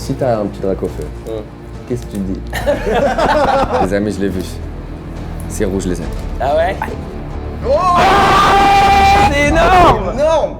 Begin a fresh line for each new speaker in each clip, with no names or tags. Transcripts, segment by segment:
Si t'as un petit drac au feu, qu'est-ce que tu dis? Les amis, je l'ai vu. C'est rouge, les amis.
Ah ouais? Oh, c'est énorme!
Énorme!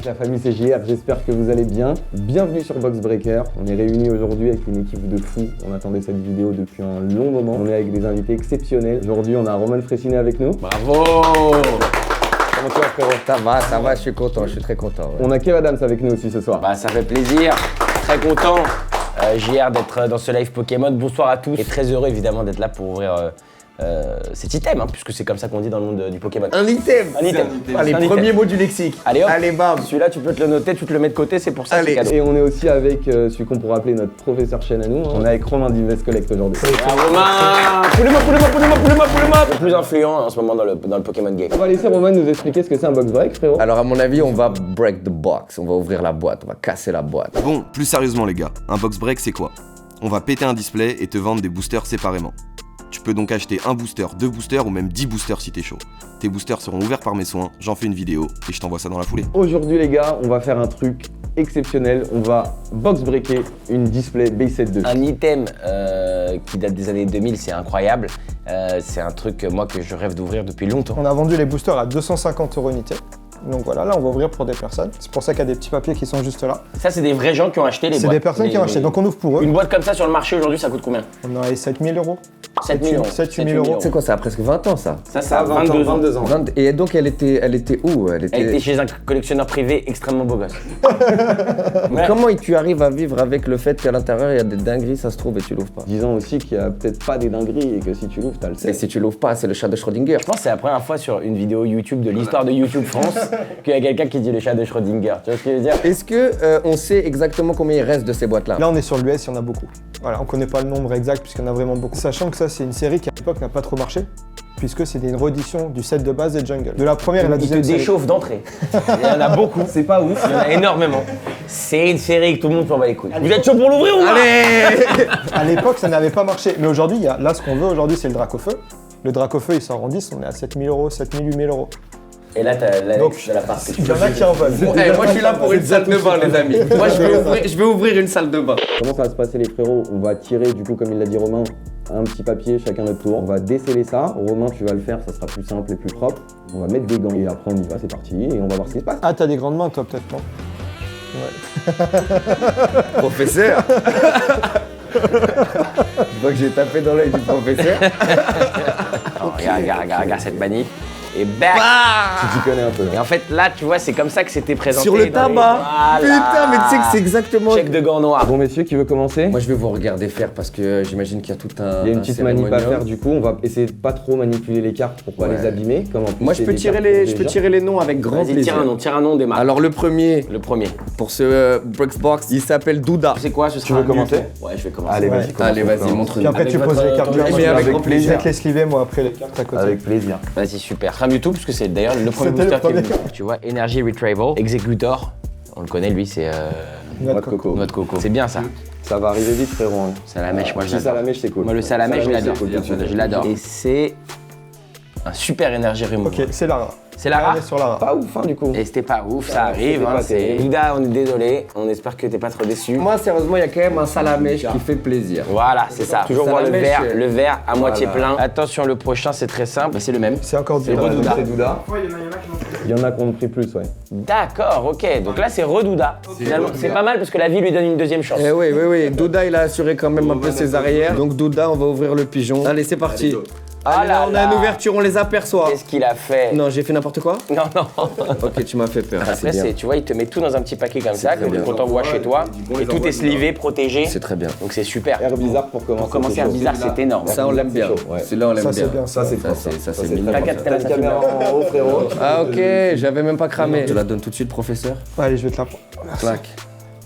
La famille CJR, j'espère que vous allez bien. Bienvenue sur Box Breaker. On est réunis aujourd'hui avec une équipe de fous. On attendait cette vidéo depuis un long moment. On est avec des invités exceptionnels. Aujourd'hui, on a Roman Fressinet avec nous.
Bravo!
Comment tu vas, frérot?
Ça va, je suis content, je suis très content. Ouais.
On a Kev Adams avec nous aussi ce soir.
Bah ça fait plaisir, très content JR d'être dans ce live Pokémon. Bonsoir à tous et très heureux évidemment d'être là pour ouvrir cet item, hein, puisque c'est comme ça qu'on dit dans le monde du Pokémon.
Un item!
Un item.
Les premiers mots du lexique.
Allez hop,
allez bam!
Celui-là tu peux te le noter, tu te le mets de côté, c'est pour ça que c'est
Allez.
cadeau.
Et on est aussi avec celui qu'on pourrait appeler notre professeur chaîne à nous. On est avec Romain d'Invest Collect aujourd'hui.
Ah, Romain! Poulez-moi! Le plus influent en ce moment dans le Pokémon game.
On va laisser Romain nous expliquer ce que c'est un box break, frérot.
Alors à mon avis, on va break the box, on va ouvrir la boîte, on va casser la boîte.
Bon, plus sérieusement les gars, un box break c'est quoi? On va péter un display et te vendre des boosters séparément. Tu peux donc acheter un booster, 2 boosters ou même 10 boosters si t'es chaud. Tes boosters seront ouverts par mes soins, j'en fais une vidéo et je t'envoie ça dans la foulée.
Aujourd'hui les gars, on va faire un truc exceptionnel. On va box breaker une display Base 2.
Un item qui date des années 2000, c'est incroyable. C'est un truc moi que je rêve d'ouvrir depuis longtemps.
On a vendu les boosters à 250 € unité. Donc voilà, là on va ouvrir pour des personnes. C'est pour ça qu'il y a des petits papiers qui sont juste là.
Ça c'est des vrais gens qui ont acheté les
C'est
boîtes.
des personnes qui ont acheté, donc on ouvre pour eux.
Une boîte comme ça sur le marché aujourd'hui, ça coûte combien?
On a 7 000 €.
7 000 €.
7 000 €.
C'est quoi, ça a presque 20 ans ça?
Ça a 22 ans.
20 Et donc elle était où?
Elle était chez un collectionneur privé extrêmement beau gosse. Ouais.
Comment tu arrives à vivre avec le fait qu'à l'intérieur il y a des dingueries, ça se trouve, et tu l'ouvres pas?
Disant aussi qu'il y a peut-être pas des dingueries et que si tu l'ouvres, t'as le
Et
seul.
si tu l'ouvres pas, c'est le chat de Schrödinger.
Je pense que c'est la première fois sur une vidéo YouTube de l'histoire de YouTube France qu'il y a quelqu'un qui dit le chat de Schrödinger. Tu vois ce que je veux dire?
Est-ce que on sait exactement combien il reste de ces boîtes-là?
Là on est sur l'US, il y en a beaucoup. Voilà, on connaît pas le nombre exact puisqu'il y en a vraiment beaucoup. Sachant que ça c'est une série qui à l'époque n'a pas trop marché, puisque c'est une réédition du set de base des Jungle. De la première et la
Il te
deuxième série.
déchauffe d'entrée. Il y en a beaucoup. C'est pas ouf. Il y en a énormément. C'est une série que tout le monde s'en bat les couilles. Vous êtes chaud pour l'ouvrir ou pas?
Allez!
À l'époque ça n'avait pas marché, mais aujourd'hui, là ce qu'on veut aujourd'hui c'est le Dracofeu. Le Dracofeu il sort en 10, on est à 7 000 €, 7 000, 8 000 €.
Et là, t'as
Donc,
la part que tu
il y en a qui en veulent.
Moi je suis là pour une salle de bain les amis. Moi je vais ouvrir une salle de bain.
Comment ça va se passer les frérots? On va tirer du coup comme il l'a dit Romain, un petit papier chacun notre tour. On va déceler ça. Romain tu vas le faire, ça sera plus simple et plus propre. On va mettre des gants et après on y va, c'est parti et on va voir ce qui se passe.
Ah t'as des grandes mains toi peut-être non? Ouais.
Professeur. Je vois que j'ai tapé dans l'œil du professeur.
Oh, regarde cette manip. Et back.
Tu t'y connais un peu.
Et en fait, là, tu vois, c'est comme ça que c'était présenté.
Sur le
dans les-
tabac.
Voilà.
Putain, mais tu sais que c'est exactement.
Check de gants noirs.
Bon messieurs, qui veut commencer?
Moi je vais vous regarder faire parce que j'imagine qu'il y a tout un.
Il y a une
un
petite manip à
cérémonium.
faire du coup, on va essayer de pas trop manipuler les cartes pour pas
Ouais.
les abîmer. Comme en plus,
Moi je
c'est
peux
des
tirer
cartes
les,
pour
je peux
déjà.
tirer les noms avec grand
Vas-y,
plaisir.
tire un nom des marques.
Alors le premier
Le premier.
pour ce Brexbox, il s'appelle Douda.
C'est quoi ce
Tu veux commencer?
Ouais, je vais commencer.
Allez
Ouais.
vas-y, commence.
Allez vas-y, montre-nous.
Puis après
Avec
tu poses
votre
les cartes.
autorisation.
Mais avec
Je
grand
vais
plaisir.
te les sliver moi après les cartes à côté.
Avec plaisir.
Vas-y, super. Tram YouTube, parce que c'est d'ailleurs le premier
C'était le
booster qui est
premier.
venu. Tu vois, Energy Retrieval, Executor. On le connaît, lui, c'est
Noix de coco.
Noix de coco. C'est bien ça.
Ça va arriver vite frérot. Hein.
Salamèche, moi je
Si
l'adore.
salamèche c'est cool.
Moi, le salamèche, je
Salamèche,
l'adore.
c'est cool, tout de suite.
Je l'adore. Et c'est un super Energy Removal.
Ok, c'est Lara.
C'est Lara.
On est sur Lara.
Pas ouf hein du coup.
Et c'était pas ouf, ça arrive.
c'était
Hein,
pas
c'est...
terrible.
Douda, on est désolé. On espère que t'es pas trop déçu.
Moi sérieusement, il y a quand même un salamèche qui fait plaisir.
Voilà, c'est ça. Toujours voir
Salamèche,
le verre à moitié
voilà.
plein. Attention, le prochain, c'est très simple. Bah, c'est le même.
C'est encore du
Voilà, donc
Douda.
c'est Douda. Il y en a qui ont pris plus ouais.
D'accord, ok. Donc là, c'est Redouda. Finalement, c'est pas mal parce que la vie lui donne une deuxième chance.
Eh oui, Douda il a assuré quand même un peu ses arrières. Donc Douda, on va ouvrir le pigeon. Allez, c'est parti.
Ah
Allez,
là
là, on a
là.
une ouverture, on les aperçoit.
Qu'est-ce qu'il a fait?
Non, j'ai fait n'importe quoi.
Non, non.
Ok, tu m'as fait peur.
Après, tu vois, il te met tout dans un petit paquet comme ça, comme
bien.
quand on voit chez toi. Et tout est slivé, protégé.
C'est très bien.
Donc c'est super.
Air bizarre pour commencer.
Pour commencer
c'est
à
chaud.
bizarre, c'est énorme.
Ça on l'aime bien.
chaud, ouais.
Celui-là on l'aime
Ça,
bien.
c'est bien, ça.
c'est
Ça
propre,
c'est mignon.
T'as
T'as
une caméra en haut frérot.
Ah ok, j'avais même pas cramé. Je te la donne tout de suite, professeur.
Allez, je vais te la prendre.
Clac.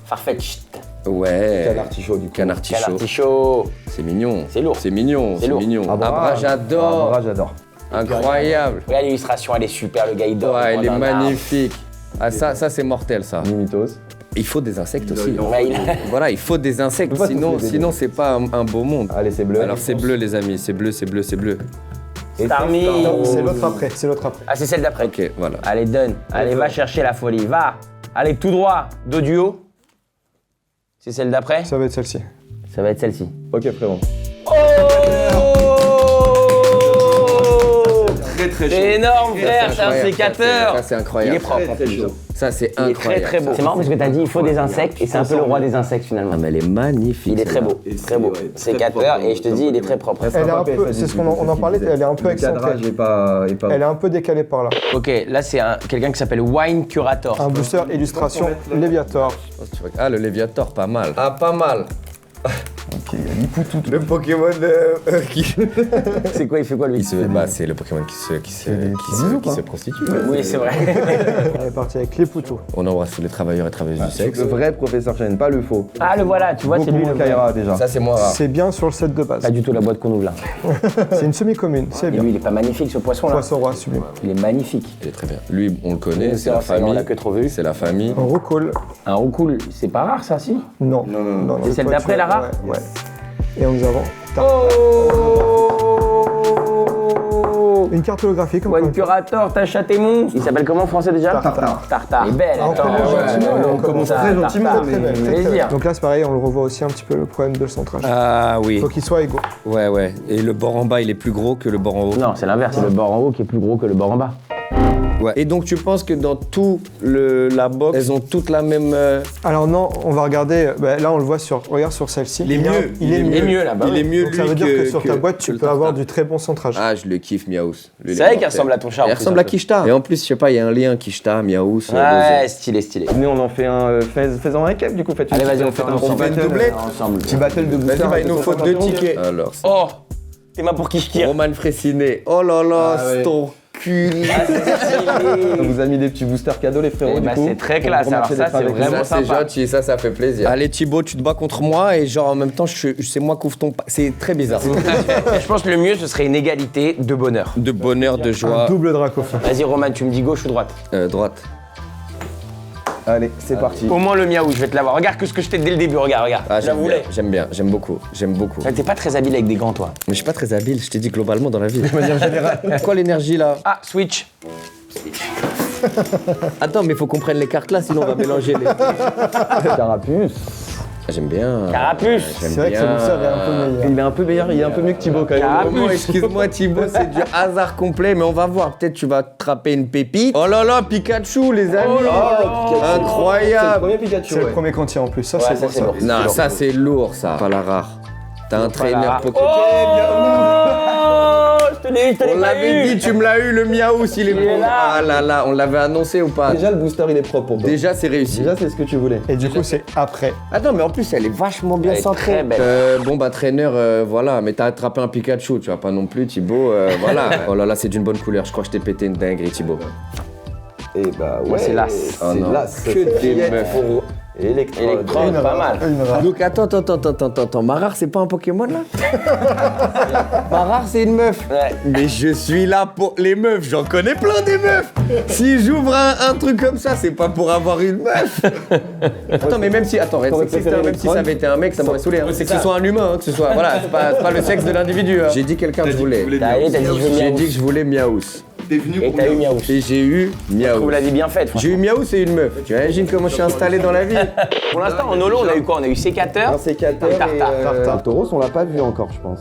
Farfetch.
Ouais.
Canard artichaut du coup.
Canard
Canard
artichaut.
artichaut.
C'est mignon.
C'est lourd.
C'est mignon.
C'est
C'est
lourd.
mignon.
Abra.
Abra, j'adore.
Abra, j'adore.
Incroyable.
Regarde l'illustration, elle est super, le gars il dort.
Ouais, il est
dans un arbre.
magnifique. Ah ça c'est mortel ça.
Mimitos.
Il faut des insectes aussi.
Ouais,
Voilà, il faut des insectes,
Pourquoi
sinon,
tu fais des
sinon c'est pas un beau monde.
Allez, c'est bleu.
Alors c'est bleu les amis, c'est bleu, c'est bleu, c'est bleu.
Starmie.
Non, c'est l'autre après, c'est l'autre après.
Ah, c'est celle d'après.
Ok, voilà.
Allez, donne. Allez, va chercher la folie. Va. Allez, tout droit. Dos du haut. C'est celle d'après.
Ça va être celle-ci.
Ça va être celle-ci.
Ok, frérot.
Très très
C'est énorme, frère. C'est un
incroyable,
sécateur.
Ça c'est incroyable.
Il est propre en plus.
Ça c'est
Il est
incroyable.
très très beau. C'est marrant parce que t'as dit il faut des insectes et c'est un peu le roi des insectes finalement.
Ah mais elle est magnifique.
Il est très beau, très beau. Sécateur et je te dis il est très propre.
Elle est un peu, c'est ce qu'on en parlait, elle est un peu
Le cadrage
excentrée.
est pas.
Elle est un peu décalée par là.
Ok, là c'est quelqu'un qui s'appelle Wine Curator.
Un booster illustration Léviator.
Ah le Léviator, pas mal. Ah pas mal. Le Pokémon qui...
C'est quoi, il fait quoi lui
c'est le Pokémon qui se prostitue.
Oui, c'est vrai.
Elle est partie avec les poutous.
On embrasse tous les travailleurs et travailleuses du sexe.
Le vrai professeur Chen, pas le faux.
Ah le voilà, tu vois, c'est lui le vrai.
Kaira déjà.
Ça c'est moi rare.
C'est bien sur le set de base.
Pas du tout la boîte qu'on ouvre là.
C'est une semi-commune, c'est
Et
bien.
lui il est pas magnifique ce poisson là.
Poisson roi sublime.
Il est magnifique.
Il est très bien. Lui on le connaît,
Nous,
c'est la
c'est vrai, on
famille.
l'a que trop vu.
C'est la famille.
Un roucoule.
Un roucoule, c'est pas rare ça si.
Non.
C'est celle d'après, la rare
Ouais. Et nous avons une carte holographique.
Wine Curator, t'as chaté monstre. Il s'appelle comment en français déjà
Tartare.
Tartare. Il est belle,
Ah, on
attends.
commence gentiment,
ouais,
on commence
ça,
très gentiment,
Tartare,
très belle, très
plaisir.
belle. Donc là c'est pareil, on le revoit aussi un petit peu le problème de centrage.
Ah oui.
Faut qu'ils soient égaux.
Ouais. Et le bord en bas il est plus gros que le bord en haut.
Non, c'est l'inverse, c'est le bord en haut qui est plus gros que le bord en bas.
Ouais. Et donc tu penses que dans tout la box, elles ont toutes la même.
Alors non, on va regarder. Là on le voit regarde sur celle-ci.
Il est mieux.
Il est
Il est mieux là-bas.
Il est mieux
Donc
lui
ça veut dire que sur ta boîte tu
le
peux avoir
Tartare.
du très bon centrage.
Ah je le kiffe Miaous. Lui, il
C'est
est
vrai qu'il
mortel.
ressemble à ton chat. en
Il
plus,
ressemble
un
à
peu.
Kishta. Et en plus, je sais pas, il y a un lien Kishta, Miaous.
Ouais, stylé, stylé.
Nous on en fait un. Fais-en un cap du coup, faites
Allez, vas-y, on fait un
petit
ensemble.
battle.
Ensemble.
Petit battle de
Vas-y,
booster.
il nous faut 2 tickets. Alors,
Oh, t'es ma pour qui
Roman Fressinet. Oh là là, c'est ton cul.
On vous a mis des petits boosters cadeaux les frérots
Eh
du
bah,
coup.
c'est très
Pour
classe, alors
remercier
ça,
d'être
c'est
avec nous.
vraiment
Ça, c'est
sympa.
gentil, ça fait plaisir. Allez, Thibaut, tu te bats contre moi et genre en même temps, c'est moi qui ouvre ton. C'est très bizarre.
Je pense que le mieux, ce serait une égalité de bonheur.
De bonheur, de
Un
joie.
double Dracophone.
Vas-y, Roman, tu me dis gauche ou droite?
Droite.
Allez, c'est parti.
Au moins le miaou, je vais te l'avoir. Regarde que ce que je t'ai dès le début, regarde.
Ah,
Je la voulais.
j'aime bien, j'aime beaucoup.
T'es pas très habile avec des gants, toi.
Mais je suis pas très habile, je t'ai dit globalement dans la vie. De manière générale. Quoi l'énergie là?
Ah, switch.
Attends, mais faut qu'on prenne les cartes là, sinon on va mélanger les.
Carapuce.
J'aime bien.
Carapuce.
J'aime
C'est vrai que ce booster est un peu meilleur.
Il est un peu meilleur, il est un peu mieux que Thibaut quand même.
Carapuce.
Comment, excuse-moi Thibaut, c'est du hasard complet, mais on va voir. Peut-être tu vas attraper une pépite. Oh là là, Pikachu, les amis.
Oh là là.
C'est le
Incroyable.
premier Pikachu.
C'est le
ouais.
premier quantité en plus. Ça
Ouais,
c'est
ça,
bon,
c'est lourd.
Non, ça c'est lourd, ça. Pas la rare. T'as un traîneur Pokémon.
Oh, je te l'ai
On
pas
l'avait
eu.
dit, tu me l'as eu, le Miaous, il est
Il est
bon.
là.
Ah là là, on l'avait annoncé ou pas?
Déjà le booster il est propre pour toi.
Déjà, c'est réussi.
Déjà c'est ce que tu voulais.
Et du coup c'est après.
Attends, mais en plus, elle est vachement bien
Elle est
centrée.
très belle.
Bon, bah, traîneur, voilà. Mais t'as attrapé un Pikachu, tu vois pas non plus, Thibaut. Voilà. Oh là là, c'est d'une bonne couleur. Je crois que je t'ai pété une dinguerie, Thibaut.
Et bah ouais.
c'est l'as.
Oh
C'est
non.
l'as.
Que des meufs.
Pour Electrode.
Electrode, pas mal.
Une rare.
Donc, attends. Ma rare, c'est pas un Pokémon, là? Ma rare, c'est une meuf.
Ouais.
Mais je suis là pour les meufs, j'en connais plein des meufs. Si j'ouvre un truc comme ça, c'est pas pour avoir une meuf. Attends, mais même si, attends,
T'aurais
même si
préféré
ça avait été un mec, ça m'aurait saoulé. Hein. C'est que ce soit un humain, hein, que ce soit, voilà, c'est pas le sexe de l'individu. Hein. J'ai dit quelqu'un que je voulais.
T'as dit, je veux
J'ai
miaou.
dit que je voulais Miaous.
Et t'as eu miaou.
Et j'ai eu Miaous.
Trouve la vie bien faite,
J'ai eu Miaous et une meuf. Tu imagines comment je suis installé dans la vie?
Pour l'instant, en holo, on a eu quoi? On a eu sécateur.
Un sécateur
Un
et
tartare.
le Tauros on l'a pas vu encore je pense.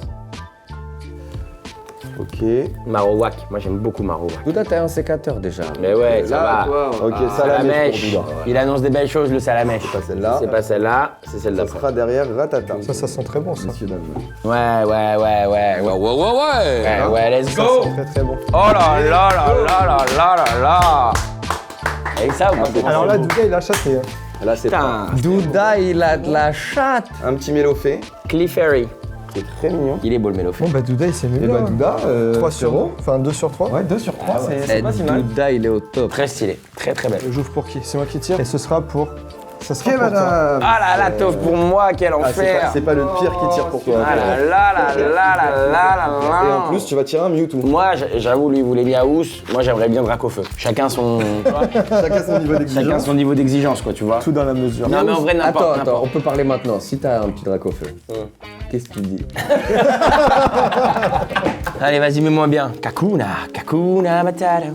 Ok.
Marowak. Moi, j'aime beaucoup Marowak.
Douda, t'as un sécateur déjà.
Mais ouais, ça va.
Ok,
Ah,
Salamèche
Salamèche.
pour Douda.
Il annonce des belles choses, le Salamèche.
C'est pas celle-là.
C'est pas celle-là, c'est celle
Ça
d'après.
sera derrière Ratata.
Ça sent très bon ça.
Messieurs, dames.
Ouais, let's go.
Très très bon.
Oh là là là là là là là là. Et ça ou pas?
Alors là, Douga il a chaté.
Là c'est
Putain.
Douda, il a de la chatte.
un petit Mélofée.
Clefairy.
C'est très mignon.
Il est beau le mélophe.
Bon bah Douga il s'est mis
Et
là.
bah Douda,
3 sur 2. Enfin 2 sur 3.
Ouais, 2 sur 3, c'est pas si mal.
Douda, il est au top.
Très stylé, très très belle.
J'ouvre pour qui? C'est moi qui tire. Et ce sera pour Ça sera
Ok,
pour toi.
madame.
Ah là là, Tov, pour moi, quel
Ah,
enfer.
c'est pas le pire qui tire pour toi.
Ah là là là là là là là.
Et en plus, tu vas tirer un Mewtwo.
Moi, j'avoue, lui, il voulait Miaous. Moi, j'aimerais bien Dracofeu. Chacun son.
Chacun son niveau
Chacun
d'exigence.
son niveau d'exigence, quoi, tu vois.
Tout dans la mesure.
Non, mais en vrai, n'importe.
Attends, on peut parler maintenant. Si t'as un petit Dracofeu, qu'est-ce que tu dis?
Allez, vas-y, mets-moi bien. Kakuna Matata.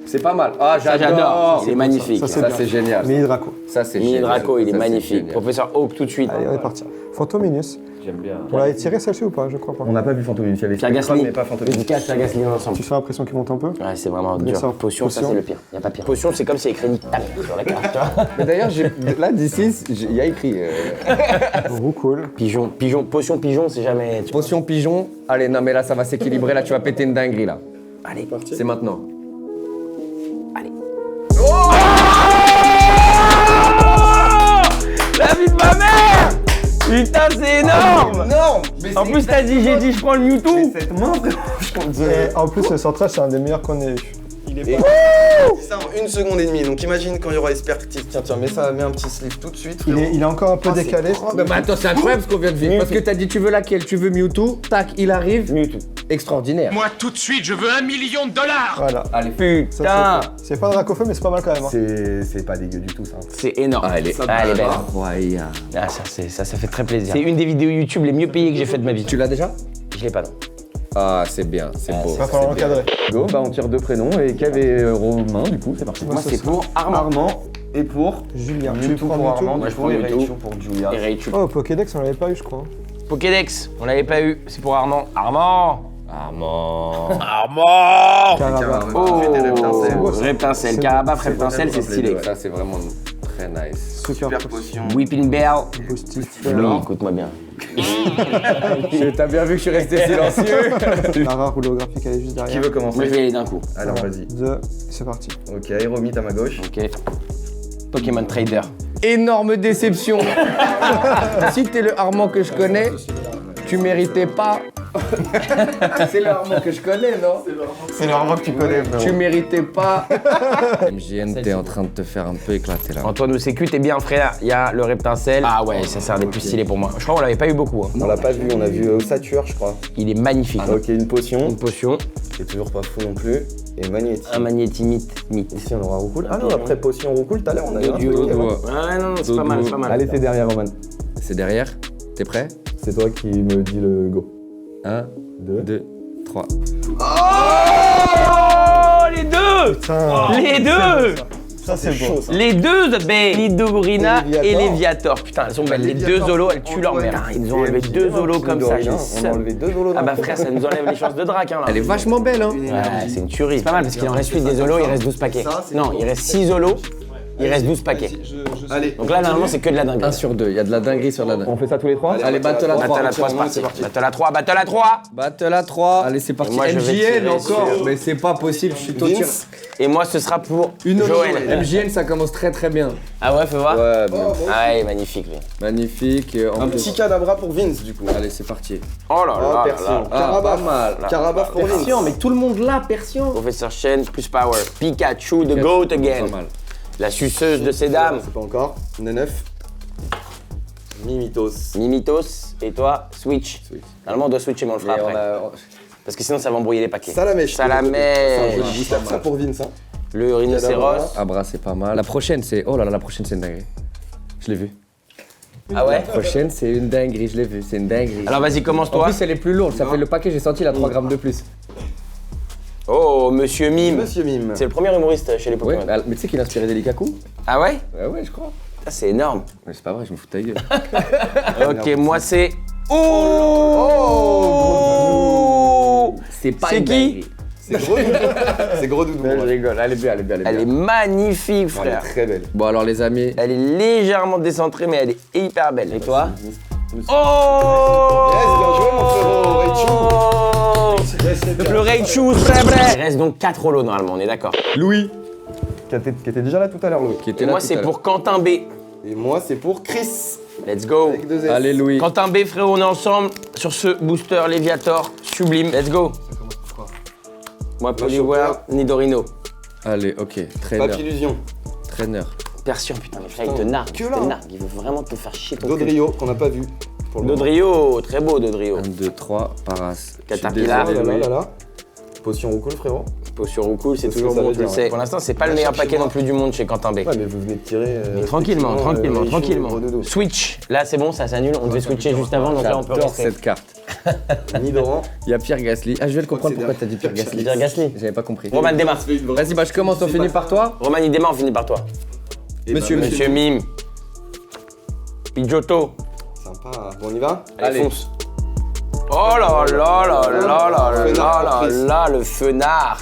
C'est pas mal. Ah,
Ça, j'adore. C'est magnifique.
Ça,
Ça, c'est génial.
Mini Draco.
Ça, c'est
Mini
génial.
Draco, il est
Ça, c'est
magnifique.
génial.
Professeur Oak, tout de suite.
Allez, on est parti. Fantominus.
J'aime bien.
On l'avait tiré celle-ci ou pas? Je crois pas.
On n'a pas vu Fantominus, il y avait
Sargasly.
Spectrum, mais pas Fantominus.
Dédicace, Sargasly ensemble.
Tu sens la pression qui monte un peu?
Ouais, c'est vraiment
Mais
dur.
ça,
Potion, ça,
potion.
c'est le pire. Y a pas pire. Potion, c'est comme si écrit Nick-Tam sur la carte, tu vois.
Mais d'ailleurs, là, d'ici, il y a écrit
Roucoule.
Pigeon, potion pigeon, c'est jamais.
potion pigeon. Allez, non, mais là, ça va s'équilibrer. Là, tu vas péter une dinguerie, là.
Allez,
C'est maintenant.
allez. La vie de ma mère! Putain, c'est énorme!
Non.
En plus, j'ai dit, je prends le Mewtwo!
Cette main, frérot, je compte
Et en plus, le centrage, c'est un des meilleurs qu'on ait eu.
dit ça en 1 seconde et demie. Donc imagine quand il y aura Espertive. Tiens, mets un petit slip tout de suite.
Il est encore un peu
c'est
décalé.
Mais attends, c'est incroyable ce qu'on vient de vivre. Parce que t'as dit, tu veux laquelle? Tu veux Mewtwo? Tac, il arrive.
Mewtwo.
Extraordinaire.
Moi, tout de suite, je veux $1 million.
Voilà.
Allez,
Ça,
Putain!
c'est pas Dracofeu, mais c'est pas mal quand même. Hein.
C'est pas dégueu du tout ça.
C'est énorme.
Ah, elle est
elle est belle.
incroyable.
Ah, ça fait très plaisir. C'est une des vidéos YouTube les mieux payées que j'ai faites de ma vie.
Tu l'as déjà?
Je l'ai pas, non.
Ah, c'est bien, c'est beau.
Va falloir l'encadrer.
Go, bah on tire 2 prénoms et Kev et Romain du coup, c'est parti.
Moi,
C'est pour Armand.
Armand et pour
Julien. Tu
Mewtwo
prends
pour
Mewtwo?
Armand,
Moi,
du
je
coup,
prends
et
Mewtwo.
Raichu pour Julia.
Et Raichu.
Oh, Pokédex, on l'avait pas eu, je crois.
Pokédex, on l'avait pas eu. C'est pour Armand. Armand!
Carava.
Oh!
Ensuite, des Reptincelles.
beau, ça.
Reptincelle.
C'est
Carabaf,
beau.
Reptincelle, c'est
C'est
stylé.
beau,
Ça, c'est vraiment très nice.
Super
potion.
Whipping Bell.
Boostifleur.
Oui, écoute-moi bien.
T'as bien vu que je suis resté silencieux.
La rare holographique, elle est juste
Qui
derrière.
veut
Moi, je
commencer?
vais y aller d'un coup.
Alors vas-y.
2, c'est parti.
Ok, Romit à ma gauche.
Ok. Pokémon Trader.
Énorme déception. Si t'es le Armand que je connais, tu méritais pas. C'est le Armand que je connais, non?
C'est le Armand que tu connais, frérot.
Tu méritais pas. MJN, t'es en train de te faire un peu éclater là.
Antoine Sécu, t'es bien, frère. Il y a le Reptincelle. Ah ouais, ça c'est un des plus stylés pour moi. Je crois qu'on l'avait pas eu beaucoup. Hein.
On l'a pas vu, on a vu Ossature, je crois.
Il est magnifique.
Ok, une potion.
Une potion,
C'est toujours pas fou non plus. Et Magnétique.
un magnétimite, mythe.
Ici on aura Roucoule. Ah non, après potion Roucoule, tout à l'heure on a eu un
Dieu.
truc.
Ouais, non, c'est pas mal, c'est pas mal.
Allez, c'est derrière Roman.
C'est derrière. T'es prêt?
C'est toi qui me dis le go.
1,
2.
2, 3.
Oh, les deux!
Putain.
Les deux!
Ça, c'est beau.
Les deux, ben, Lidorina
Et
et
Léviator.
Léviator. Putain, elles sont belles. Les deux zolos, elles tuent leur mère. Ils nous ont enlevé 2 zolos comme ça. j'ai
On a
seum.
enlevé 2 zolos.
Ah bah frère, ça nous enlève les chances de drac. Hein, là.
Elle est vachement belle, hein?
Ouais, c'est une tuerie. C'est pas mal parce qu'il en reste 8 des zolos, il reste 12 paquets. Non, il reste 6 zolos, il reste 12 paquets.
Allez.
Donc là, normalement, c'est que de la dinguerie.
1 sur 2, il y a de la dinguerie sur la dinguerie.
On fait ça tous les 3?
Allez, battle à 3.
Battle à 3, c'est parti. Battle à 3, battle à 3.
Battle à 3. Allez, c'est parti.
Et moi, je vais
MJN
tirer
encore.
sur-
Mais c'est pas possible, je suis tout tir.
Vince.
Et moi, ce sera pour
Une
Joël.
MJN, ça commence très très bien.
Ah ouais, fais voir.
Ouais, bien.
Ah, il est magnifique, lui.
Magnifique. En
Un
plus-
petit cadabra pour Vince du coup.
Allez, c'est parti.
Oh là
Oh,
là là
Persion.
là.
Ah,
Carabaf.
pas mal.
Carabaf pour Vince.
Persion, mais tout le monde là, Persion.
Professeur Chen, plus power. Pikachu, the goat again.
Pas mal.
La suceuse de ces dames.
C'est pas encore. 9. Mimitos.
Mimitos, et toi, Switch. Normalement, on doit switcher, mais on le fera
Et on
après.
a-
Parce que sinon, ça va embrouiller les paquets.
Salamèche.
Salamèche.
C'est un joli booster, ça pour Vince. Hein.
Le rhinocéros.
Abra, c'est pas mal. La prochaine, c'est. Oh là là, la prochaine, c'est une dinguerie. Je l'ai vu.
Ah ouais?
La prochaine, c'est une dinguerie, je l'ai vu. C'est une dinguerie.
Alors vas-y,
En
commence-toi.
plus, elle est plus lourde. Ça fait le paquet, j'ai senti, il a 3 grammes de plus.
Oh, Monsieur Mime.
Monsieur Mime.
C'est le premier humoriste chez les
Ouais,
Pokémon.
mais tu sais qu'il a inspiré des Likaku?
Ah ouais?
Ouais, ouais, je crois.
Ah, c'est énorme.
Mais c'est pas vrai, je me fous de ta gueule.
Ok, moi c'est. Oh!
C'est pas
C'est
une
qui?
dinguerie.
C'est gros. C'est gros doudou.
Je rigole, elle est bien, elle est bien, elle est
Elle est
bien.
magnifique,
Elle est
frère.
très belle.
Bon, alors les amis,
Elle est légèrement décentrée, mais elle est hyper belle. Et toi?
Yes,
Oh!
bien joué, mon frérot,
Le Raichu, c'est vrai. Il reste donc 4 holos normalement, on est d'accord.
Louis. Qui était déjà là tout à l'heure, Louis.
qui était
Et
là
moi
tout
c'est
à l'heure.
pour Quentin B.
Et moi, c'est pour Chris.
Let's go.
Avec 2 S.
Allez, Louis.
Quentin B, frérot, on est ensemble sur ce booster Léviator sublime. Let's go. Moi, Poliware, Nidorino.
Allez, ok. Trainer.
Papillusion.
Trainer.
Persion, putain, mais frère, il te nargue.
que
Il
là.
te nargue. Il veut vraiment te faire chier ton cul.
Dodrio qu'on n'a pas vu. pour le moment.
Dodrio, très beau Dodrio.
1, 2, 3, Paras.
Caterpillar.
Oh là là
Louis.
là là. Potion Roucoule, frérot.
Potion Roucoule, c'est
C'est ce que
toujours
ça
bon,
veut
tu le
dire,
sais.
ouais.
Pour l'instant, c'est pas
Va
le meilleur
chercher
paquet
moi.
non plus du monde chez Quentin B.
Ouais, mais vous venez de tirer.
Mais tranquillement, tranquillement,
Richaud,
tranquillement.
gros dodo.
Switch, là c'est bon, ça s'annule. On devait switcher juste avant, donc là on peut
J'adore
rester.
cette carte.
Nidoran.
Il y a Pierre Gasly. Ah, je viens de comprendre
c'est
pourquoi t'as dit Pierre Gasly.
Pierre Gasly.
J'avais pas compris.
Roman démarre.
Vas-y, bah je commence, on finit par toi.
Roman il démarre, on finit par toi.
Monsieur,
Monsieur Mime. Pidgeotto.
Sympa. Bon, on y va.
Allez, fonce. Oh là là là là là là là là, le fenard.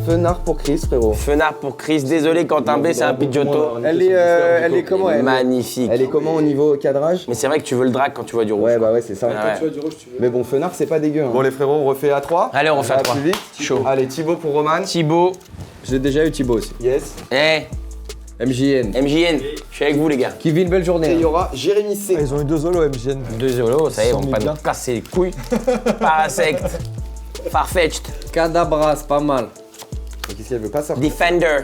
Fenard pour Chris, frérot.
Fenard pour Chris, désolé Quentin B, c'est un Pidgeotto.
Elle est
comment
Magnifique.
Elle est comment au niveau cadrage?
Mais c'est vrai que tu veux le drag quand tu vois du rouge.
Ouais, bah ouais, c'est ça.
Ouais.
Mais bon, Fenard, c'est pas dégueu. Hein. Bon, les frérots, on refait à 3.
Allez, on refait à 3.
Plus vite.
Chaud.
Allez, Thibaut pour Roman.
Thibaut.
Je l'ai déjà eu, Thibaut aussi.
Yes.
Eh,
MJN.
MJN. Je suis avec vous les gars.
Qui vit une belle
Et
journée.
il y aura Jérémy C.
Ah, ils ont eu 2 solos MGN.
2-0, ça y est, on
100 000
va pas
bien.
nous casser les couilles. Parasect. Farfetch'd.
Cadabra, c'est pas mal.
Qu'est-ce qu'elle veut pas sortir?
Defender. Ouais,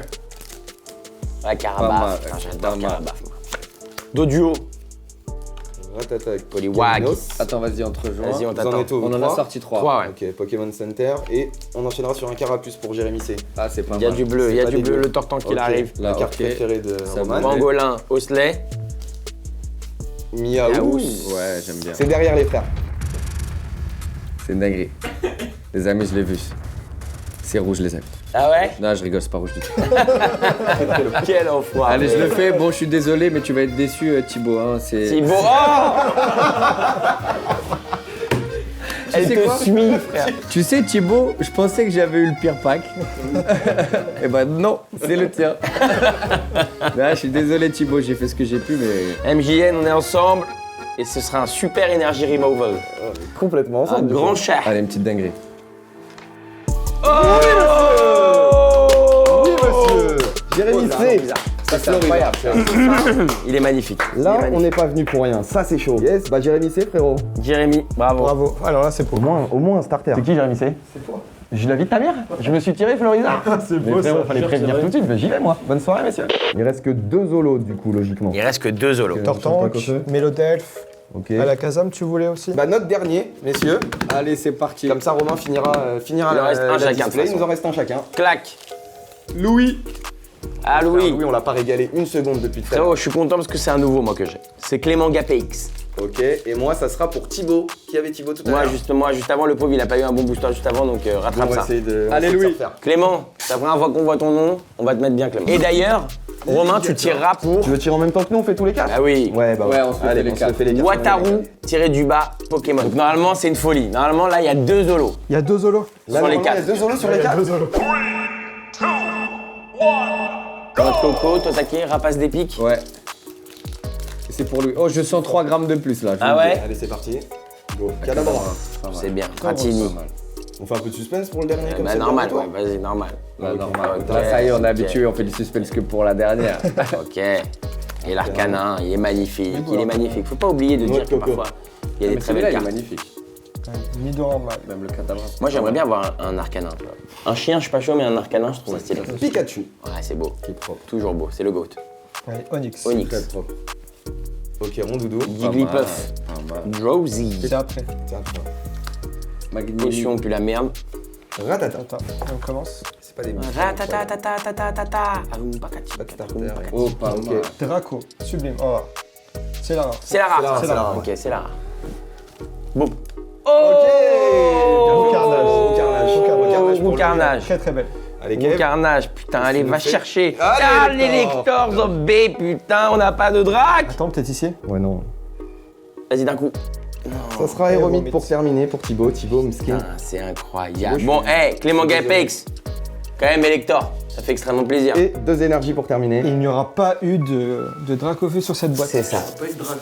Pas mal,
Carabaf. Putain,
pas
j'adore
mal.
Carabaf. Doduo.
Ratata avec
Poliwag.
Polinos.
Attends, vas-y, entre juin.
Vas-y, on
Vous en
t'attend.
êtes où?
On en a
Trois
sorti 3.
3, ouais.
Ok, Pokémon Center. Et on enchaînera sur un Carapuce pour Jérémy C.
Ah, c'est pas
Il y a
mal.
du bleu, il y a
pas
du bleu,
dégueu.
le tortan qu'il
Ok.
arrive.
La
Là,
carte
ok.
préférée de
Ça
Roman.
va.
Pangolin, Osley.
Miaou.
Yaous.
Ouais, j'aime bien.
C'est derrière les frères.
C'est une dinguerie. Les amis, je l'ai vu. C'est rouge, les amis.
Ah ouais?
Non, je rigole, c'est pas rouge du tout.
Quel enfoiré.
Allez, je le fais. Bon, je suis désolé, mais tu vas être déçu, Thibaut. Hein. C'est...
Thibaut. Oh Elle
sais
te
quoi
suit, frère.
Tu sais, Thibaut, je pensais que j'avais eu le pire pack. Eh ben non, c'est le tien. Là, je suis désolé, Thibaut, j'ai fait ce que j'ai pu, mais...
MJN, on est ensemble. Et ce sera un super Energy Removal.
Complètement
Un
ensemble.
grand chat.
Allez, une petite dinguerie.
Oui, monsieur. Jérémy C.
C'est incroyable.
Il est magnifique.
Là, on n'est pas venu pour rien. Ça, c'est chaud. Yes, bah Jérémy C, frérot.
Jérémy, bravo.
Bravo. Alors là, c'est pour
Au moins un starter.
C'est qui Jérémy C? C'est toi. J'ai la vie de ta mère. Je me suis tiré, Florizard.
C'est
Mais frérot, fallait prévenir tout de suite. Mais j'y vais, moi. Bonne soirée, messieurs.
Il reste que 2 zolos, du coup, logiquement.
Il reste que 2 zolos.
Tortank, Mélodelph.
Ok.
Alakazam, tu voulais aussi?
Bah, notre dernier, messieurs.
Allez, c'est parti.
Comme ça, Romain finira
Il en reste un
la
chacun, de
display.
toute
Il
façon.
nous en reste un chacun.
Clac.
Louis.
Ah Louis.
Louis, on l'a pas régalé une seconde depuis tout à l'heure.
Frérot, je suis content parce que c'est un nouveau moi que j'ai. C'est Clément GAPX.
Ok, et moi, ça sera pour Thibaut. Qui avait Thibaut tout à l'heure?
Moi, juste avant, le pauvre, il a pas eu un bon booster juste avant, donc
On
rattrape
va
ça.
essayer de.
Allez,
on va essayer de
Louis.
se refaire.
Clément, c'est la première fois qu'on voit ton nom, on va te mettre bien Clément. Et d'ailleurs, Romain, tu tireras pour...
Tu veux tirer en même temps que nous, on fait tous les 4?
Ah oui.
Ouais, bah
Ouais, on se le
Allez,
fait les
on se le
quatre.
fait les 4.
Wataru tiré du bas Pokémon. Donc normalement, c'est une folie. Normalement, là, il y a 2 zolos.
Il y a 2 solos.
Sur les
Il y a
4.
2 solos sur les 4.
Notre Coco, Totaki, Rapace d'épique.
Ouais. Et c'est pour lui. Oh, je sens 3 grammes de plus, là. je
Ah
vous le
ouais?
dis.
Allez, c'est parti. Go. Cadabra.
Pas mal.
C'est bien.
Pas
Pratini.
mal.
On fait un peu de suspense pour le dernier comme
Bah
c'est le
normal,
dernier
ouais,
tour.
vas-y, normal.
Là, normal.
Ok,
Là, ça y est, on est
ok.
habitué, on fait du suspense que pour la dernière.
Ok. Et l'arcanin, il est magnifique. Il est magnifique. Faut pas oublier de
Noix
dire
de
que
coco.
parfois, il y a
Mais
des très belles
celui-là, il est
cartes.
magnifique.
Nidoran, mal.
Même le cadavre.
Moi, j'aimerais bien avoir un arcanin, tu vois. Un chien, je suis pas chaud, mais un arcanin, je trouve ça stylé.
Pikachu.
Ouais, c'est beau.
Qui est propre.
Toujours beau. C'est le GOAT.
Allez, Onyx.
Onyx.
Très propre. Ok, Rondoudou.
Jigglypuff.
Pas mal.
Drowsy.
C'est après.
Tiens, toi.
Magnifique.
Potion, puis la merde.
Ratata.
Attends, on commence.
C'est pas des
Ratatatatata. Arumbakati.
Oh, pas
Ok.
mal.
Draco, sublime. Oh. C'est là.
C'est la rare.
C'est la rare.
Ok, c'est la rare. Boum.
Oh.
Carnage.
Au carnage.
Oh,
pour
Roux
le-
carnage.
Très très belle.
Allez,
Roux
Kev.
carnage, putain, allez,
nous
va
fait-
chercher.
Allez,
Ah,
les
les
lecteurs.
lecteurs of B, putain, on n'a pas de drac.
Attends, peut-être ici.
Ouais, non.
Vas-y, d'un coup.
Ça sera Aéromite pour terminer pour Thibaut. Thibaut, Mskin.
Putain, c'est incroyable.
Je
Bon,
suis-
hé, Clément Gapex. Quand même, Elector. Ça fait extrêmement plaisir.
Et 2 énergies pour terminer.
Il n'y aura pas eu de Dracofeu sur cette boîte.
C'est ça.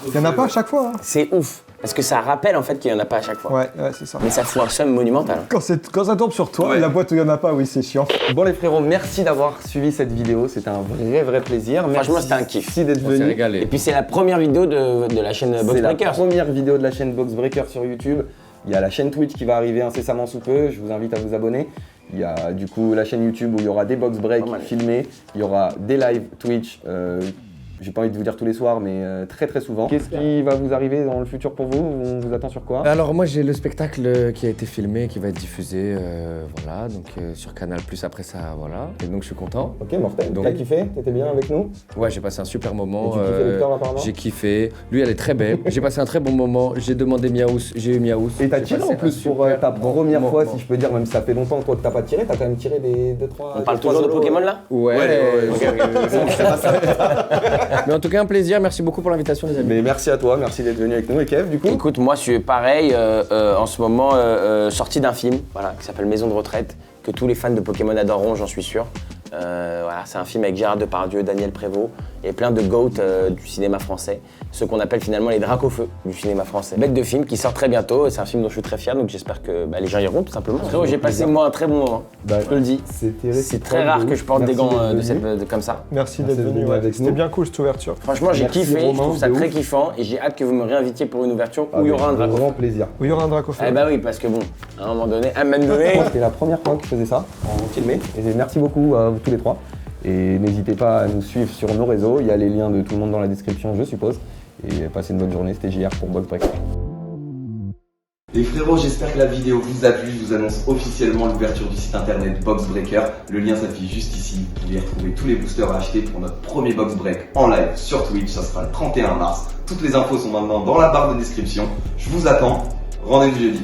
Il n'y en a pas à chaque fois. Hein.
C'est ouf. Parce que ça rappelle en fait qu'il n'y en a pas à chaque fois.
Ouais, c'est ça.
Mais ça fout un somme monumental.
Quand ça tombe sur toi, la boîte où il n'y en a pas, oui, c'est chiant.
Bon les frérots, merci d'avoir suivi cette vidéo. C'était un vrai plaisir.
Franchement,
Merci
c'était un kiff.
d'être
On s'est
venu.
régalé.
Et puis c'est la première vidéo de la chaîne Box
C'est la
Breakers.
première vidéo de la chaîne Box Breaker sur YouTube. Il y a la chaîne Twitch qui va arriver incessamment sous peu. Je vous invite à vous abonner. Il y a du coup la chaîne YouTube où il y aura des box breaks
Pas mal.
filmés. Il y aura des lives Twitch J'ai pas envie de vous dire tous les soirs, mais très très souvent. Qu'est-ce qui va vous arriver dans le futur pour vous? On vous attend sur quoi?
Alors moi j'ai le spectacle qui a été filmé, qui va être diffusé, voilà, donc sur Canal+, après ça, voilà. Et donc je suis content.
Ok, mortel.
Donc-
T'as kiffé? T'étais bien avec nous?
Ouais, j'ai passé un super moment.
Et tu kiffais Victor, apparemment?
J'ai kiffé. Lui, elle est très belle. J'ai passé un très bon moment. J'ai demandé Miaous, j'ai eu Miaous.
Et t'as
J'ai
tiré
passé
en plus
un
pour
super
ta première
moment.
fois, si je peux dire, même si ça fait longtemps toi que t'as pas tiré, t'as quand même tiré des 2-3.
On parle toujours de Pokémon là?
Ouais.
Ok, c'est pas ça.
Mais en tout cas, un plaisir. Merci beaucoup pour l'invitation, les amis.
Mais merci à toi, merci d'être venu avec nous. Et Kev, du coup?
Écoute, moi je suis pareil, en ce moment sorti d'un film voilà, qui s'appelle Maison de retraite, que tous les fans de Pokémon adoreront, j'en suis sûr. Voilà, c'est un film avec Gérard Depardieu, Daniel Prévost et plein de GOAT du cinéma français, ceux qu'on appelle finalement les Dracofeu du cinéma français. Bête de film qui sort très bientôt, c'est un film dont je suis très fier, donc j'espère que les gens iront tout simplement. Frérot, j'ai passé moi un très bon moment, je te le dis. C'est très rare que je porte des gants comme ça.
Merci
Merci
d'être venu.
d'être
ouais.
avec
C'était
nous.
bien cool cette ouverture.
Franchement, j'ai
Merci,
kiffé,
Romain,
je trouve ça
de
très
ouf.
kiffant et j'ai hâte que vous me réinvitiez pour une ouverture où il y aura un Dracofeu.
grand plaisir.
Oui, il y aura un Dracofeu.
Eh bah oui, parce que bon, à un moment donné,
C'était la première fois que je faisais ça, en filmé. Et merci beaucoup à vous tous les trois. Et n'hésitez pas à nous suivre sur nos réseaux. Il y a les liens de tout le monde dans la description, je suppose. Et passez une bonne journée. C'était JR pour Box Break.
Les frérots, j'espère que la vidéo vous a plu. Je vous annonce officiellement l'ouverture du site internet Box Breaker. Le lien s'affiche juste ici. Vous pouvez y retrouver tous les boosters à acheter pour notre premier Box Break en live sur Twitch. Ça sera le 31 mars. Toutes les infos sont maintenant dans la barre de description. Je vous attends. Rendez-vous jeudi.